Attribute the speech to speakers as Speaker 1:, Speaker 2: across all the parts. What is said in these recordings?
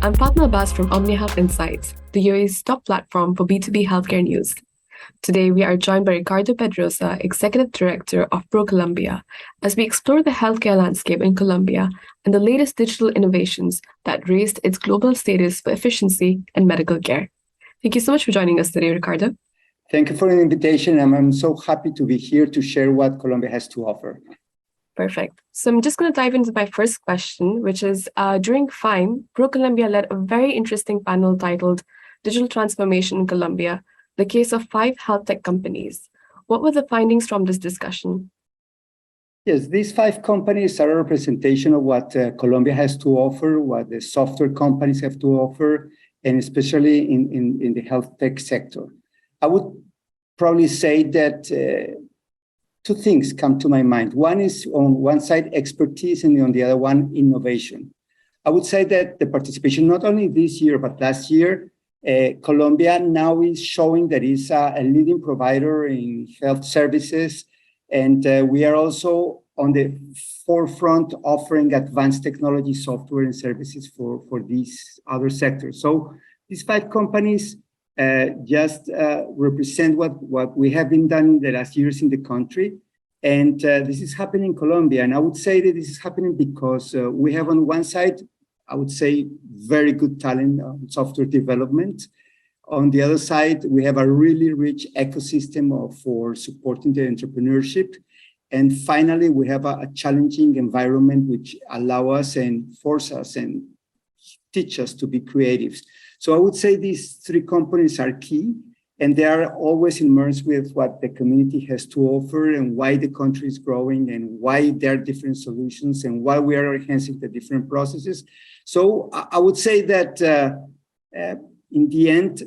Speaker 1: I'm Fatma Abbas from OmniHealth Insights, the UAE's top platform for B2B healthcare news. Today, we are joined by Ricardo Pedroza, Executive Director of ProColombia, as we explore the healthcare landscape in Colombia and the latest digital innovations that raised its global status for efficiency in medical care. Thank you so much for joining us today, Ricardo.
Speaker 2: Thank you for the invitation. I'm so happy to be here to share what Colombia has to offer.
Speaker 1: Perfect. So I'm just going to dive into my first question, which is during FIME, ProColombia led a very interesting panel titled Digital Transformation in Colombia, the case of 5 health tech companies. What were the findings from this discussion?
Speaker 2: Yes, these 5 companies are a representation of what Colombia has to offer, what the software companies have to offer, and especially in the health tech sector. I would probably say that 2 things come to my mind. One is on one side, expertise, and on the other one, innovation. I would say that the participation, not only this year, but last year, Colombia now is showing that it's a leading provider in health services. And we are also on the forefront offering advanced technology software and services for these other sectors. So these 5 companies just represent what we have been done in the last years in the country. And this is happening in Colombia. And I would say that this is happening because we have on one side, I would say, very good talent on software development. On the other side, we have a really rich ecosystem for supporting the entrepreneurship. And finally, we have a challenging environment which allow us and force us and teach us to be creative. So I would say these 3 companies are key, and they are always immersed with what the community has to offer and why the country is growing and why there are different solutions and why we are enhancing the different processes. So I would say that in the end,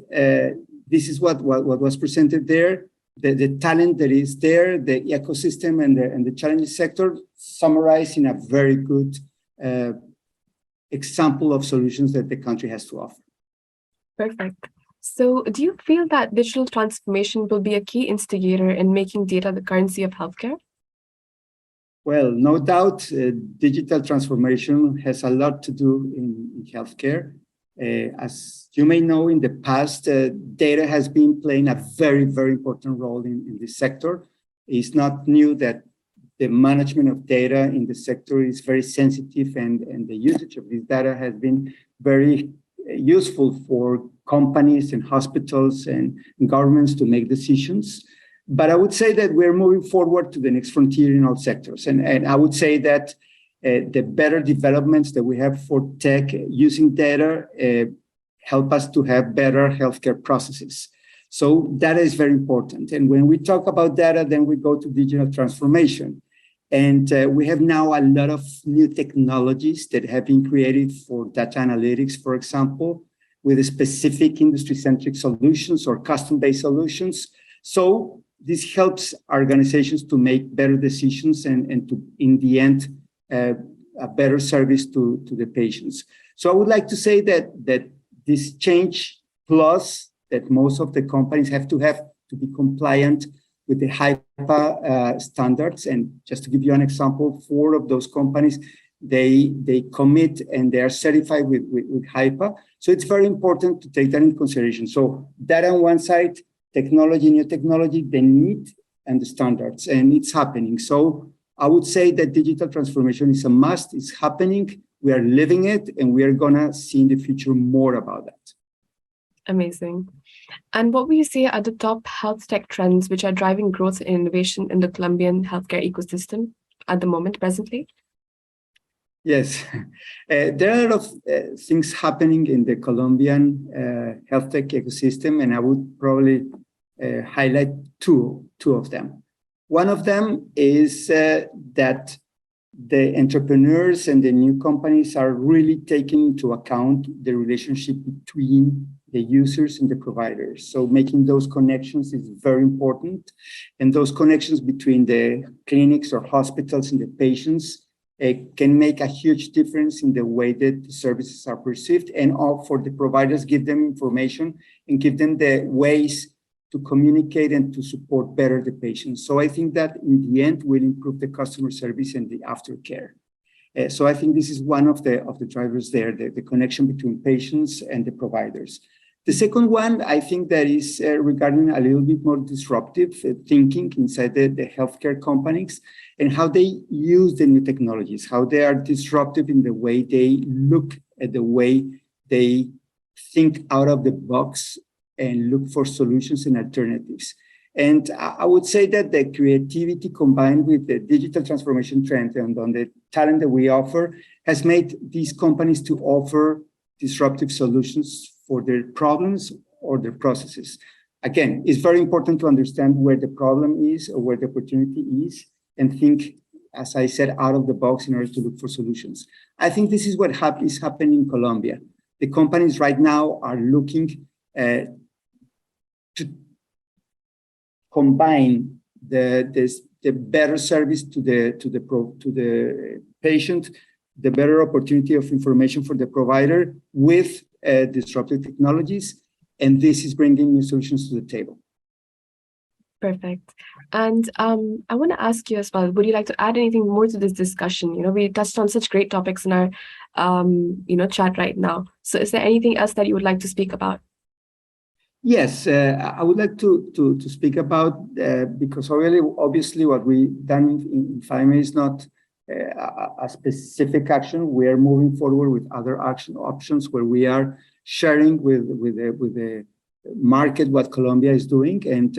Speaker 2: this is what was presented there. The talent that is there, the ecosystem and the challenging sector summarized in a very good example of solutions that the country has to offer.
Speaker 1: Perfect. So do you feel that digital transformation will be a key instigator in making data the currency of healthcare?
Speaker 2: Well, no doubt, digital transformation has a lot to do in healthcare. As you may know, in the past, data has been playing a very, very important role in this sector. It's not new that the management of data in the sector is very sensitive, and the usage of this data has been very useful for companies and hospitals and governments to make decisions. But I would say that we're moving forward to the next frontier in all sectors. And I would say that the better developments that we have for tech using data help us to have better healthcare processes. So data is very important. And when we talk about data, then we go to digital transformation. And we have now a lot of new technologies that have been created for data analytics, for example, with specific industry-centric solutions or custom-based solutions. So this helps organizations to make better decisions and to, in the end, a better service to the patients. So I would like to say that this change, plus that most of the companies have to be compliant with the HIPAA standards. And just to give you an example, 4 of those companies, they commit and they are certified with HIPAA. So it's very important to take that into consideration. So data on one side, technology, new technology, the need and the standards, and it's happening. So I would say that digital transformation is a must. It's happening. We are living it, and we are gonna see in the future more about that.
Speaker 1: Amazing. And what will you say are the top health tech trends which are driving growth and innovation in the Colombian healthcare ecosystem at the moment, presently?
Speaker 2: Yes, there are a lot of things happening in the Colombian health tech ecosystem, and I would probably highlight two of them. One of them is that the entrepreneurs and the new companies are really taking into account the relationship between the users and the providers. So making those connections is very important. And those connections between the clinics or hospitals and the patients can make a huge difference in the way that the services are perceived, and all for the providers, give them information and give them the ways to communicate and to support better the patients. So I think that in the end will improve the customer service and the aftercare. So I think this is one of the drivers there, the connection between patients and the providers. The second one, I think that is regarding a little bit more disruptive thinking inside the healthcare companies and how they use the new technologies, how they are disruptive in the way they look at the way they think out of the box and look for solutions and alternatives. And I would say that the creativity combined with the digital transformation trend and on the talent that we offer has made these companies to offer disruptive solutions for their problems or their processes. Again, it's very important to understand where the problem is or where the opportunity is and think, as I said, out of the box in order to look for solutions. I think this is what is happening in Colombia. The companies right now are looking to combine the better service to the patient, the better opportunity of information for the provider with disruptive technologies, and this is bringing new solutions to the table.
Speaker 1: Perfect. And I want to ask you as well, would you like to add anything more to this discussion? You know, we touched on such great topics in our, chat right now. So is there anything else that you would like to speak about?
Speaker 2: Yes, I would like to speak about, because obviously what we've done in FIME is not a specific action. We are moving forward with other action options where we are sharing with the market what Colombia is doing. And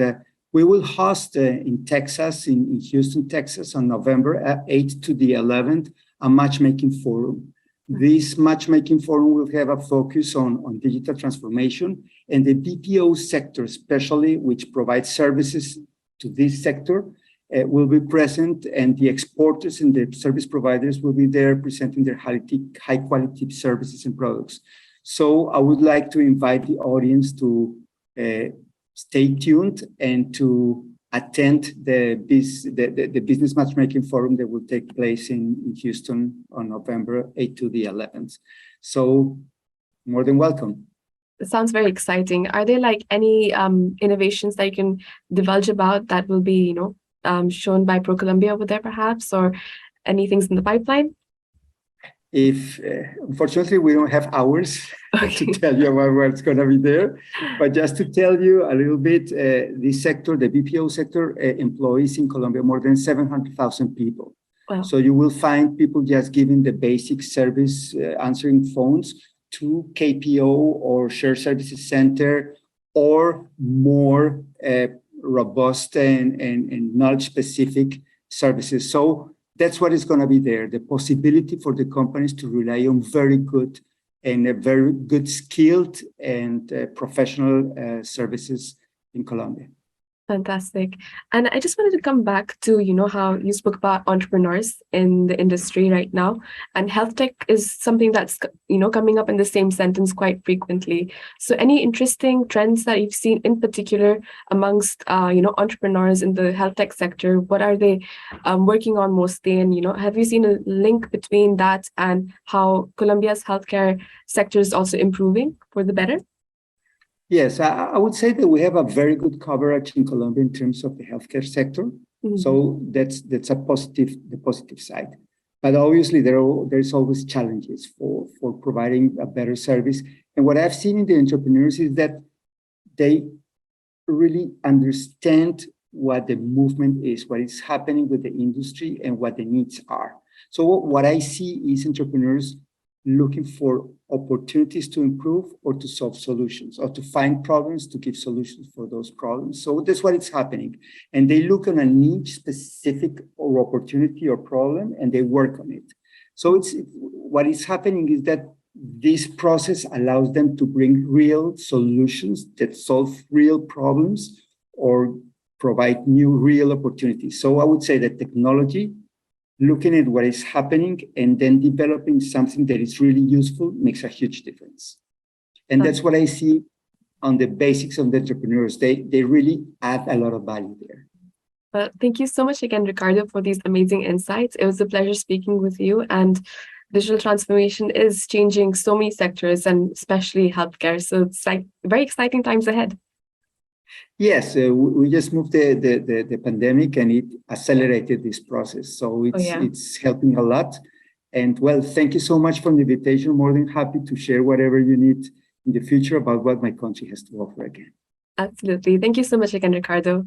Speaker 2: we will host in Texas, in Houston, Texas, on November 8th to the 11th, a matchmaking forum. This matchmaking forum will have a focus on digital transformation and the BPO sector, especially, which provides services to this sector, will be present, and the exporters and the service providers will be there presenting their high quality services and products. So I would like to invite the audience to stay tuned and to attend the business matchmaking forum that will take place in Houston on November 8th to the 11th. So more than welcome.
Speaker 1: It sounds very exciting. Are there like any innovations that you can divulge about that will be, shown by ProColombia over there perhaps, or any things in the pipeline?
Speaker 2: If unfortunately we don't have hours to tell you about what's going to be there, but just to tell you a little bit, this sector, the BPO sector, employs in Colombia more than 700,000 people. Wow. So you will find people just giving the basic service, answering phones, to KPO or shared services center, or more robust and knowledge specific services. So that's what is going to be there, the possibility for the companies to rely on very good skilled and professional services in Colombia.
Speaker 1: Fantastic. And I just wanted to come back to, how you spoke about entrepreneurs in the industry right now. And health tech is something that's, coming up in the same sentence quite frequently. So any interesting trends that you've seen in particular amongst, entrepreneurs in the health tech sector? What are they working on mostly? And, have you seen a link between that and how Colombia's healthcare sector is also improving for the better?
Speaker 2: Yes, I would say that we have a very good coverage in Colombia in terms of the healthcare sector. Mm-hmm. So that's the positive side. But obviously there's always challenges for providing a better service. And what I've seen in the entrepreneurs is that they really understand what the movement is, what is happening with the industry, and what the needs are. So what I see is entrepreneurs looking for opportunities to improve or to solve solutions, or to find problems to give solutions for those problems. So that's what is happening. And they look on a niche specific or opportunity or problem, and they work on it. So what is happening is that this process allows them to bring real solutions that solve real problems or provide new real opportunities. So I would say that technology, looking at what is happening and then developing something that is really useful, makes a huge difference. And that's what I see on the basics of the entrepreneurs. They really add a lot of value there.
Speaker 1: Thank you so much again, Ricardo, for these amazing insights. It was a pleasure speaking with you. And digital transformation is changing so many sectors, and especially healthcare. So it's like very exciting times ahead.
Speaker 2: Yes, we just moved the pandemic, and it accelerated this process. So it's helping a lot. And well, thank you so much for the invitation. More than happy to share whatever you need in the future about what my country has to offer again.
Speaker 1: Absolutely. Thank you so much again, Ricardo.